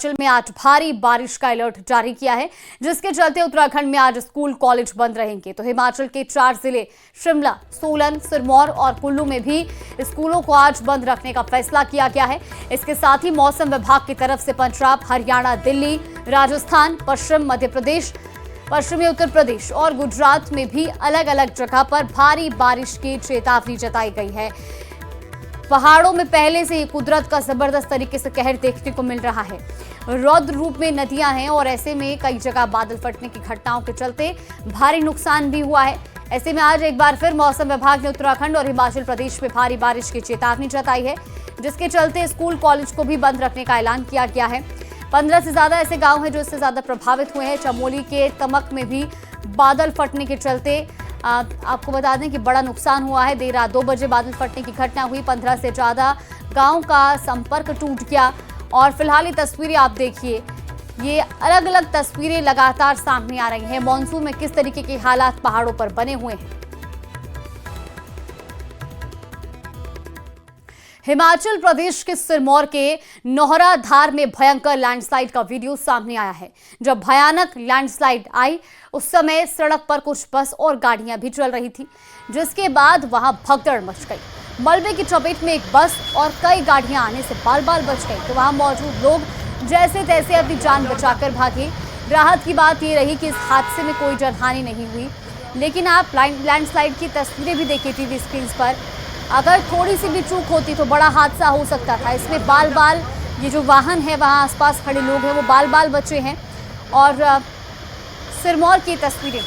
हिमाचल में आज भारी बारिश का अलर्ट जारी किया है, जिसके चलते उत्तराखंड में आज स्कूल कॉलेज बंद रहेंगे। तो हिमाचल के 4 जिले शिमला, सोलन, सिरमौर और कुल्लू में भी स्कूलों को आज बंद रखने का फैसला किया गया है। इसके साथ ही मौसम विभाग की तरफ से पंजाब, हरियाणा, दिल्ली, राजस्थान, पश्चिम मध्य प्रदेश, पश्चिमी उत्तर प्रदेश और गुजरात में भी अलग अलग जगह पर भारी बारिश की चेतावनी जताई गई है। पहाड़ों में पहले से ही कुदरत का जबरदस्त तरीके से कहर देखने को मिल रहा है। रौद्र रूप में नदियां हैं और ऐसे में कई जगह बादल फटने की घटनाओं के चलते भारी नुकसान भी हुआ है। ऐसे में आज एक बार फिर मौसम विभाग ने उत्तराखंड और हिमाचल प्रदेश में भारी बारिश की चेतावनी जताई है, जिसके चलते स्कूल कॉलेज को भी बंद रखने का ऐलान किया गया है। 15 से ज्यादा ऐसे गांव हैं जो इससे ज्यादा प्रभावित हुए हैं। चमोली के तमक में भी बादल फटने के चलते आपको बता दें कि बड़ा नुकसान हुआ है। देर रात 2 बजे बादल फटने की घटना हुई। 15 से ज्यादा गांव का संपर्क टूट गया। और फिलहाल ये तस्वीरें आप देखिए, ये अलग अलग तस्वीरें लगातार सामने आ रही हैं। मॉनसून में किस तरीके के हालात पहाड़ों पर बने हुए हैं। हिमाचल प्रदेश के सिरमौर के नौहरा धार में भयंकर लैंडस्लाइड का वीडियो सामने आया है। जब भयानक लैंडस्लाइड आई उस समय सड़क पर कुछ बस और गाड़ियां भी चल रही थी, जिसके बाद वहां भगदड़ मच गई। मलबे की चपेट में एक बस और कई गाड़ियां आने से बाल बाल बच गई। तो वहां मौजूद लोग जैसे तैसे अपनी जान बचाकर भागे। राहत की बात यह रही कि इस हादसे में कोई जनहानि नहीं हुई। लेकिन आप लैंडस्लाइड की तस्वीरें भी देखिए टीवी स्क्रीन पर। अगर थोड़ी सी भी चूक होती तो बड़ा हादसा हो सकता था। इसमें बाल बाल ये जो वाहन है, वहाँ आसपास खड़े लोग हैं, वो बाल बाल बचे हैं। और सिरमौर की तस्वीरें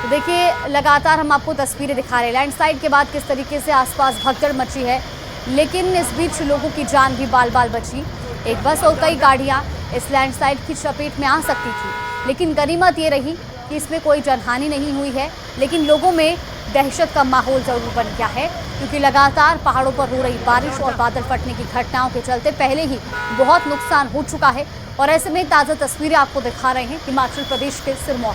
तो देखिए, लगातार हम आपको तस्वीरें दिखा रहे हैं लैंडस्लाइड के बाद किस तरीके से आसपास भगदड़ मची है। लेकिन इस बीच लोगों की जान भी बाल बाल बची। एक बस और कई गाड़ियां इस लैंडस्लाइड की चपेट में आ सकती थी, लेकिन गनीमत ये रही कि इसमें कोई जनहानि नहीं हुई है। लेकिन लोगों में दहशत का माहौल जरूर बन गया है, क्योंकि लगातार पहाड़ों पर हो रही बारिश और बादल फटने की घटनाओं के चलते पहले ही बहुत नुकसान हो चुका है। और ऐसे में ताज़ा तस्वीरें आपको दिखा रहे हैं हिमाचल प्रदेश के सिरमौर।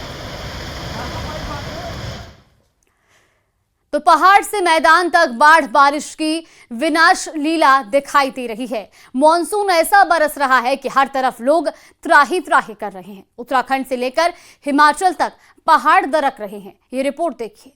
तो पहाड़ से मैदान तक बाढ़ बारिश की विनाश लीला दिखाई दे रही है। मॉनसून ऐसा बरस रहा है कि हर तरफ लोग त्राही त्राही कर रहे हैं। उत्तराखंड से लेकर हिमाचल तक पहाड़ दरक रहे हैं। ये रिपोर्ट देखिए।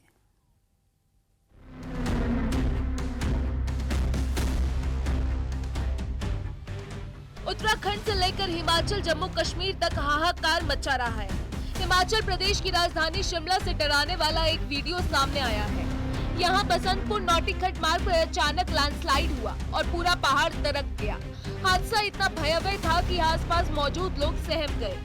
उत्तराखंड से लेकर हिमाचल, जम्मू कश्मीर तक हाहाकार मचा रहा है। हिमाचल प्रदेश की राजधानी शिमला से डराने वाला एक वीडियो सामने आया है। यहाँ बसंतपुर नौटिखट मार्ग पर अचानक लैंडस्लाइड हुआ और पूरा पहाड़ दरक गया। हादसा इतना भयावह था कि आसपास मौजूद लोग सहम गए।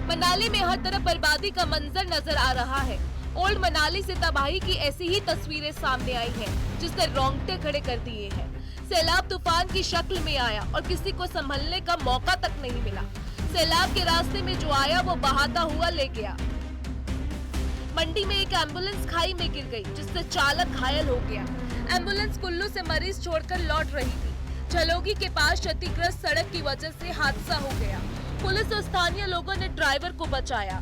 मनाली में हर तरफ बर्बादी का मंजर नजर आ रहा है। ओल्ड मनाली से तबाही की ऐसी ही तस्वीरें सामने आई हैं, जिसने रोंगटे खड़े कर दिए हैं। सैलाब तूफान की शक्ल में आया और किसी को संभलने का मौका तक नहीं मिला। सैलाब के रास्ते में जो आया वो बहाता हुआ ले गया। मंडी में एक एम्बुलेंस खाई में गिर गई, जिससे चालक घायल हो गया। एम्बुलेंस कुल्लू से मरीज छोड़कर लौट रही थी। झलोगी के पास क्षतिग्रस्त सड़क की वजह से हादसा हो गया। पुलिस और स्थानीय लोगों ने ड्राइवर को बचाया।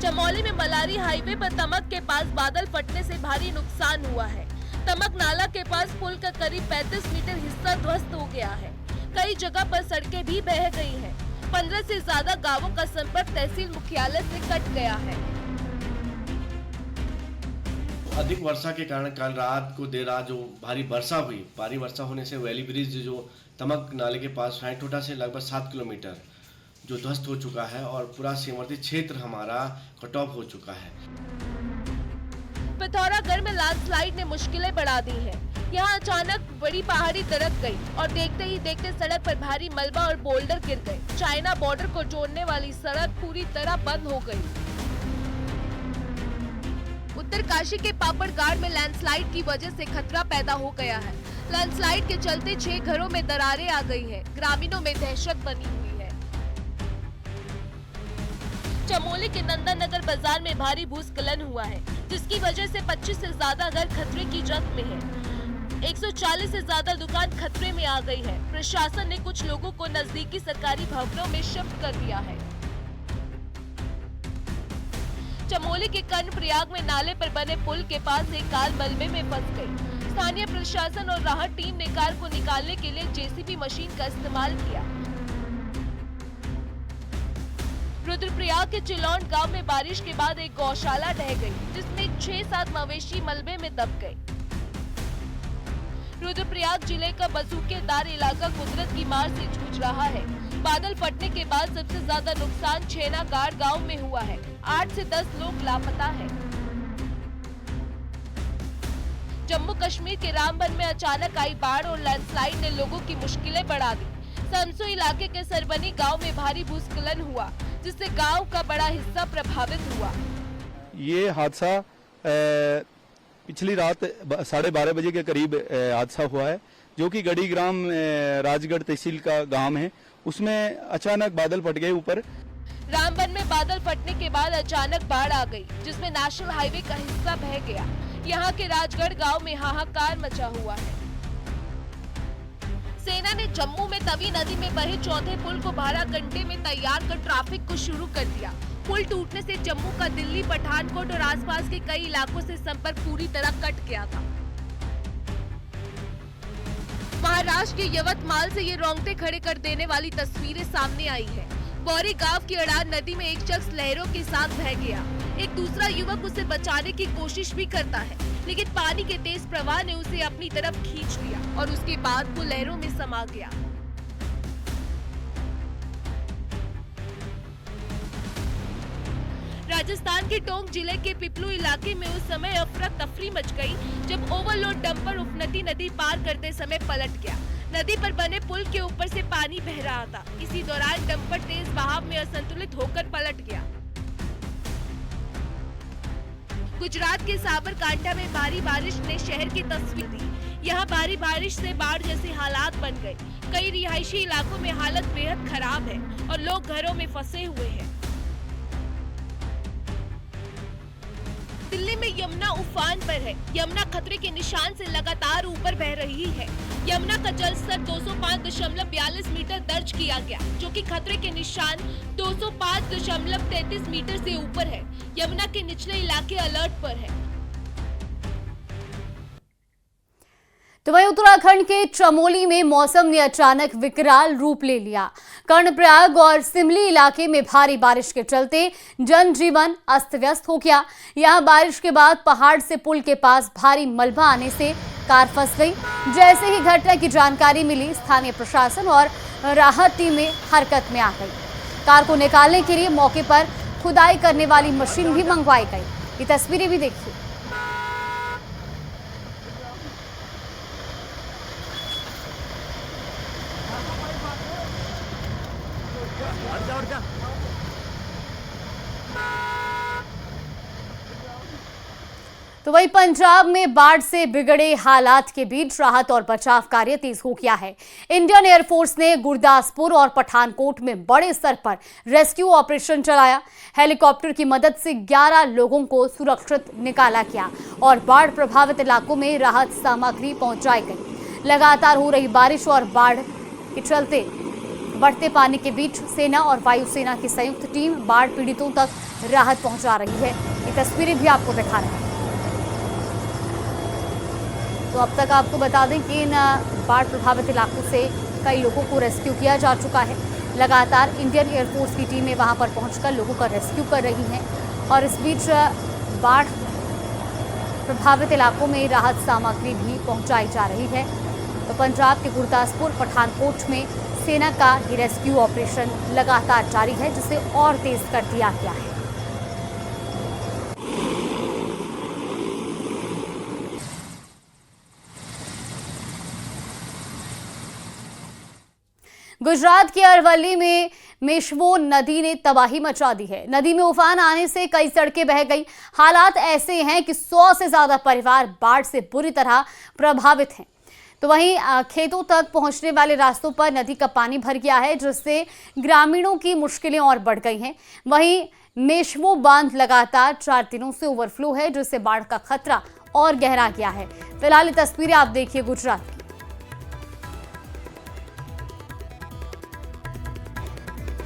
चमोली में मलारी हाईवे पर तमक के पास बादल फटने से भारी नुकसान हुआ है। तमक नाला के पास पुल का करीब 35 मीटर हिस्सा ध्वस्त हो गया है। कई जगह पर सड़कें भी बह गई हैं। 15 से ज्यादा गांवों का संपर्क तहसील मुख्यालय से कट गया है। अधिक वर्षा के कारण कल रात को देर रात जो भारी वर्षा होने से वैली ब्रिज जो तमक नाले के पास हैटोटा से लगभग 7 किलोमीटर जो ध्वस्त हो चुका है और पूरा सीमावर्ती क्षेत्र हमारा कट ऑफ हो चुका है। पिथौरागढ़ में लैंडस्लाइड ने मुश्किलें बढ़ा दी है। यहाँ अचानक बड़ी पहाड़ी दरक गई और देखते ही देखते सड़क पर भारी मलबा और बोल्डर गिर गए। चाइना बॉर्डर को जोड़ने वाली सड़क पूरी तरह बंद हो गई। उत्तरकाशी के पापड़गाड़ में लैंडस्लाइड की वजह से खतरा पैदा हो गया है। लैंडस्लाइड के चलते 6 घरों में दरारें आ गई है। ग्रामीणों में दहशत बनी हुई है। चमोली के नंदनगर बाजार में भारी भूस्खलन हुआ है, जिसकी वजह से 25 से ज्यादा घर खतरे की जद में है। 140 से ज्यादा दुकान खतरे में आ गई है। प्रशासन ने कुछ लोगों को नजदीकी सरकारी भवनों में शिफ्ट कर दिया है। चमोली के कर्णप्रयाग में नाले पर बने पुल के पास एक कार मलबे में फंस गई। स्थानीय प्रशासन और राहत टीम ने कार को निकालने के लिए जेसीबी मशीन का इस्तेमाल किया। रुद्रप्रयाग के चिलौन गांव में बारिश के बाद एक गौशाला ढह गई, जिसमें 6-7 मवेशी मलबे में दब गए। रुद्रप्रयाग जिले का बसूकेदार इलाका कुदरत की मार से जूझ रहा है। बादल फटने के बाद सबसे ज्यादा नुकसान छेनागाड़ गांव में हुआ है। 8 से 10 लोग लापता हैं। जम्मू कश्मीर के रामबन में अचानक आई बाढ़ और लैंडस्लाइड ने लोगों की मुश्किलें बढ़ा दी। समसू इलाके के सरबनी गांव में भारी भूस्खलन हुआ, जिससे गांव का बड़ा हिस्सा प्रभावित हुआ। ये हादसा पिछली रात 12:30 बजे के करीब हादसा हुआ है, जो कि गढ़ी ग्राम राजगढ़ तहसील का गांव है। उसमें अचानक बादल फट गए ऊपर। रामबन में बादल फटने के बाद अचानक बाढ़ आ गई, जिसमें नेशनल हाईवे का हिस्सा बह गया। यहाँ के राजगढ़ गांव में हाहाकार मचा हुआ है। सेना ने जम्मू में तवी नदी में बहे चौथे पुल को 12 घंटे में तैयार कर ट्रैफिक को शुरू कर दिया। पुल टूटने से जम्मू का दिल्ली, पठानकोट और आसपास के कई इलाकों से संपर्क पूरी तरह कट गया था। महाराष्ट्र के यवतमाल से ये रोंगटे खड़े कर देने वाली तस्वीरें सामने आई है। बौरी गांव की अड़ार नदी में एक शख्स लहरों के साथ बह गया। एक दूसरा युवक उसे बचाने की कोशिश भी करता है, लेकिन पानी के तेज प्रवाह ने उसे अपनी तरफ खींच लिया और उसके बाद वो लहरों में समा गया। राजस्थान के टोंक जिले के पिपलू इलाके में उस समय अफरा तफरी मच गई, जब ओवरलोड डंपर उफनती नदी पार करते समय पलट गया। नदी पर बने पुल के ऊपर से पानी बह रहा था। इसी दौरान डंपर तेज बहाव में असंतुलित होकर पलट गया। गुजरात के साबरकांठा में भारी बारिश ने शहर की तस्वीर दी। यहाँ भारी बारिश से बाढ़ जैसे हालात बन गए। कई रिहायशी इलाकों में हालत बेहद खराब है और लोग घरों में फंसे हुए हैं। दिल्ली में यमुना उफान पर है। यमुना खतरे के निशान से लगातार ऊपर बह रही है। यमुना का जलस्तर 205.42 मीटर दर्ज किया गया, जो कि खतरे के निशान 205.33 मीटर से ऊपर है। यमुना के निचले इलाके अलर्ट पर है। तो वहीं उत्तराखंड के चमोली में मौसम ने अचानक विकराल रूप ले लिया। कर्णप्रयाग और सिमली इलाके में भारी बारिश के चलते जनजीवन अस्त व्यस्त हो गया। यहां बारिश के बाद पहाड़ से पुल के पास भारी मलबा आने से कार फंस गई। जैसे ही घटना की जानकारी मिली, स्थानीय प्रशासन और राहत टीमें हरकत में आ गई। कार को निकालने के लिए मौके पर खुदाई करने वाली मशीन भी मंगवाई गई। ये तस्वीरें भी देखिए। तो वहीं पंजाब में बाढ़ से बिगड़े हालात के बीच राहत और बचाव कार्य तेज हो गया है। इंडियन एयरफोर्स ने गुरदासपुर और पठानकोट में बड़े स्तर पर रेस्क्यू ऑपरेशन चलाया। हेलीकॉप्टर की मदद से 11 लोगों को सुरक्षित निकाला गया और बाढ़ प्रभावित इलाकों में राहत सामग्री पहुंचाई गई। लगातार हो रही बारिश और बाढ़ के चलते बढ़ते पानी के बीच सेना और वायुसेना की संयुक्त टीम बाढ़ पीड़ितों तक राहत पहुंचा रही है। ये तस्वीरें भी आपको दिखा रहे हैं। तो अब तक आपको बता दें कि इन बाढ़ प्रभावित इलाकों से कई लोगों को रेस्क्यू किया जा चुका है। लगातार इंडियन एयरफोर्स की टीमें वहां पर पहुंचकर लोगों का रेस्क्यू कर रही हैं और इस बीच बाढ़ प्रभावित इलाकों में राहत सामग्री भी पहुंचाई जा रही है। तो पंजाब के गुरदासपुर, पठानकोट में सेना का ये रेस्क्यू ऑपरेशन लगातार जारी है, जिसे और तेज कर दिया गया है। गुजरात के अरवली में मेशवो नदी ने तबाही मचा दी है। नदी में उफान आने से कई सड़कें बह गई। हालात ऐसे हैं कि 100 से ज्यादा परिवार बाढ़ से बुरी तरह प्रभावित हैं। तो वहीं खेतों तक पहुंचने वाले रास्तों पर नदी का पानी भर गया है, जिससे ग्रामीणों की मुश्किलें और बढ़ गई हैं। वहीं मेशवो बांध लगातार 4 दिनों से ओवरफ्लो है, जिससे बाढ़ का खतरा और गहरा गया है। फिलहाल ये तस्वीरें आप देखिए गुजरात की।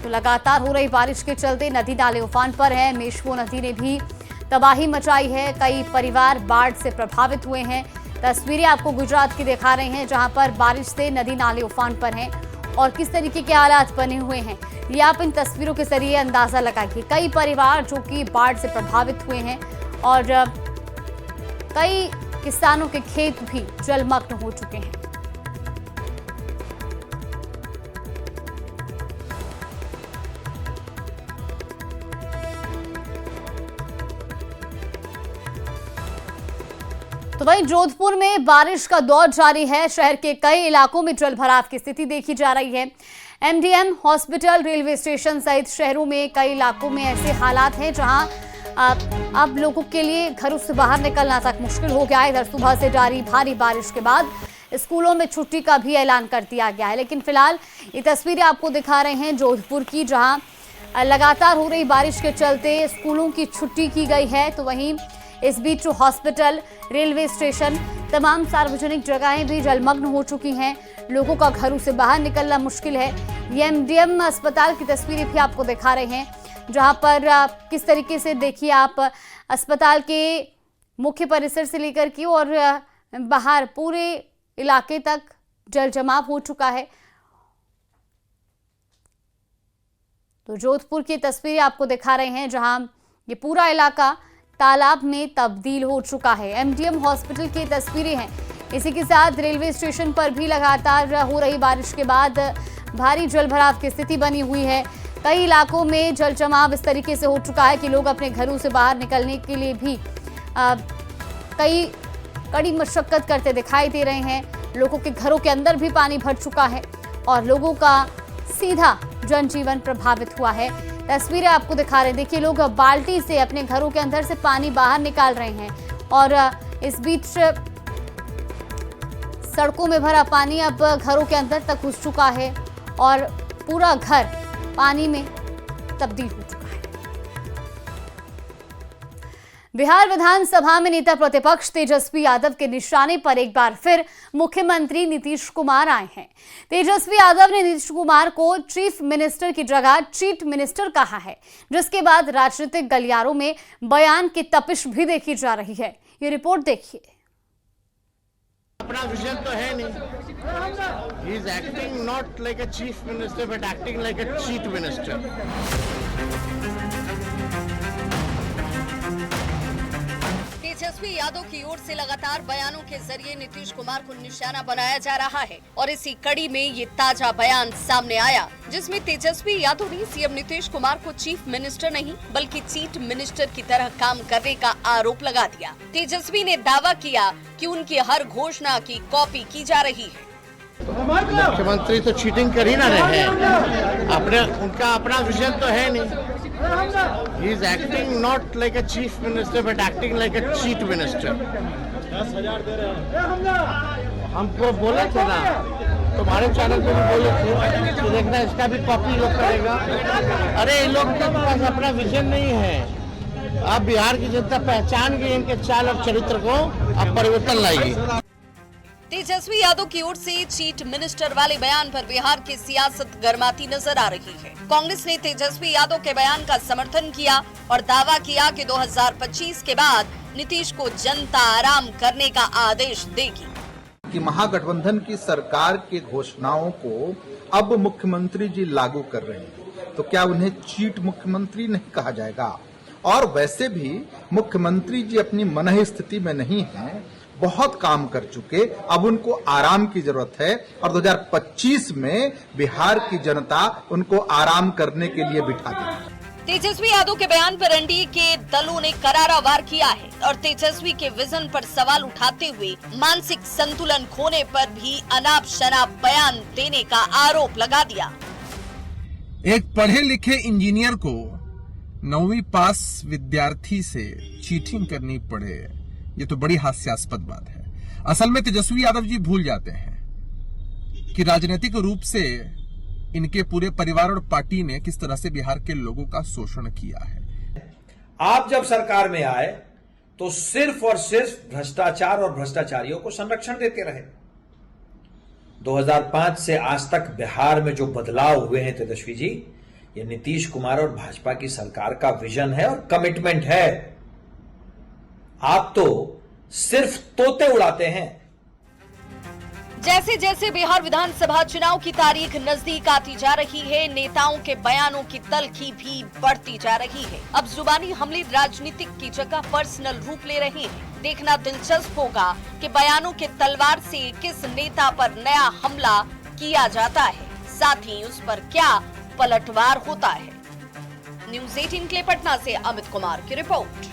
तो लगातार हो रही बारिश के चलते नदी नाले उफान पर है। मेशवो नदी ने भी तबाही मचाई है। कई परिवार बाढ़ से प्रभावित हुए हैं। तस्वीरें आपको गुजरात की दिखा रहे हैं, जहां पर बारिश से नदी नाले उफान पर हैं और किस तरीके के हालात बने हुए हैं, ये आप इन तस्वीरों के जरिए अंदाजा लगाइए। कई परिवार जो कि बाढ़ से प्रभावित हुए हैं और कई किसानों के खेत भी जलमग्न हो चुके हैं। तो वहीं जोधपुर में बारिश का दौर जारी है। शहर के कई इलाकों में जलभराव की स्थिति देखी जा रही है। एमडीएम हॉस्पिटल, रेलवे स्टेशन सहित शहरों में कई इलाकों में ऐसे हालात हैं जहां अब लोगों के लिए घरों से बाहर निकलना तक मुश्किल हो गया है। इधर सुबह से जारी भारी बारिश के बाद स्कूलों में छुट्टी का भी ऐलान कर दिया गया है। लेकिन फिलहाल ये तस्वीरें आपको दिखा रहे हैं जोधपुर की, जहां लगातार हो रही बारिश के चलते स्कूलों की छुट्टी की गई है। तो वहीं इस बीच हॉस्पिटल, रेलवे स्टेशन, तमाम सार्वजनिक जगहें भी जलमग्न हो चुकी हैं। लोगों का घरों से बाहर निकलना मुश्किल है। ये एमडीएम अस्पताल की तस्वीरें भी आपको दिखा रहे हैं, जहां पर किस तरीके से देखिए आप अस्पताल के मुख्य परिसर से लेकर के और बाहर पूरे इलाके तक जल जमाव हो चुका है। तो जोधपुर की तस्वीरें आपको दिखा रहे हैं, जहां ये पूरा इलाका तालाब में तब्दील हो चुका है। एमडीएम हॉस्पिटल की तस्वीरें हैं। इसी के साथ रेलवे स्टेशन पर भी लगातार हो रही बारिश के बाद भारी जलभराव की स्थिति बनी हुई है। कई इलाकों में जल जमाव इस तरीके से हो चुका है कि लोग अपने घरों से बाहर निकलने के लिए भी कई कड़ी मशक्कत करते दिखाई दे रहे हैं। लोगों के घरों के अंदर भी पानी भर चुका है और लोगों का सीधा जनजीवन प्रभावित हुआ है। तस्वीरें आपको दिखा रहे हैं। देखिए, लोग बाल्टी से अपने घरों के अंदर से पानी बाहर निकाल रहे हैं और इस बीच सड़कों में भरा पानी अब घरों के अंदर तक घुस चुका है और पूरा घर पानी में तब्दील हो चुका है। बिहार विधानसभा में नेता प्रतिपक्ष तेजस्वी यादव के निशाने पर एक बार फिर मुख्यमंत्री नीतीश कुमार आए हैं। तेजस्वी यादव ने नीतीश कुमार को चीफ मिनिस्टर की जगह चीट मिनिस्टर कहा है, जिसके बाद राजनीतिक गलियारों में बयान की तपिश भी देखी जा रही है। ये रिपोर्ट देखिए। अपना विजन तो है नहीं। He is acting not like a chief minister but acting like a cheat minister. Tejashwi Yadav की ओर से लगातार बयानों के जरिए नीतीश कुमार को निशाना बनाया जा रहा है और इसी कड़ी में ये ताजा बयान सामने आया, जिसमें तेजस्वी यादव ने सीएम नीतीश कुमार को चीफ मिनिस्टर नहीं बल्कि चीट मिनिस्टर की तरह काम करने का आरोप लगा दिया। तेजस्वी ने दावा किया कि उनकी हर घोषणा की कॉपी की जा रही है। मुख्यमंत्री तो चीटिंग कर ही ना रहे हैं। उनका अपना विजन तो है नहीं। He is acting not like a chief minister but acting like a cheat minister. 10,000 दे रहे हैं। हमको बोले थे ना, तुम्हारे चैनल पे भी बोले थे कि देखना इसका भी कॉपी लोग करेगा। अरे इन लोग के पास अपना विजन नहीं है। अब बिहार की जनता पहचान गई इनके चाल और चरित्र को, अब परिवर्तन लाएगी। तेजस्वी यादव की ओर से चीट मिनिस्टर वाले बयान पर बिहार की सियासत गर्माती नजर आ रही है। कांग्रेस ने तेजस्वी यादव के बयान का समर्थन किया और दावा किया कि 2025 के बाद नीतीश को जनता आराम करने का आदेश देगी। कि महागठबंधन की सरकार की घोषणाओं को अब मुख्यमंत्री जी लागू कर रहे हैं, तो क्या उन्हें चीट मुख्यमंत्री नहीं कहा जाएगा? और वैसे भी मुख्यमंत्री जी अपनी मनह स्थिति में नहीं हैं, बहुत काम कर चुके, अब उनको आराम की जरूरत है और 2025 में बिहार की जनता उनको आराम करने के लिए बिठा देगी। तेजस्वी यादव के बयान पर एनडीए के दलों ने करारा वार किया है और तेजस्वी के विजन पर सवाल उठाते हुए मानसिक संतुलन खोने पर भी अनाप शनाप बयान देने का आरोप लगा दिया। एक पढ़े लिखे इंजीनियर को 9वीं पास विद्यार्थी से चीटिंग करनी पड़े, ये तो बड़ी हास्यास्पद बात है। असल में तेजस्वी यादव जी भूल जाते हैं कि राजनीतिक रूप से इनके पूरे परिवार और पार्टी ने किस तरह से बिहार के लोगों का शोषण किया है। आप जब सरकार में आए तो सिर्फ और सिर्फ भ्रष्टाचार और भ्रष्टाचारियों को संरक्षण देते रहे। 2005 से आज तक बिहार में जो बदलाव हुए हैं तेजस्वी जी, ये नीतीश कुमार और भाजपा की सरकार का विजन है और कमिटमेंट है। आप तो सिर्फ तोते उड़ाते हैं। जैसे जैसे बिहार विधानसभा चुनाव की तारीख नजदीक आती जा रही है, नेताओं के बयानों की तलखी भी बढ़ती जा रही है। अब जुबानी हमले राजनीतिक की जगह पर्सनल रूप ले रहे हैं। देखना दिलचस्प होगा कि बयानों के तलवार से किस नेता पर नया हमला किया जाता है, साथ ही उस पर क्या पलटवार होता है। न्यूज़ 18 के लिए पटना से अमित कुमार की रिपोर्ट।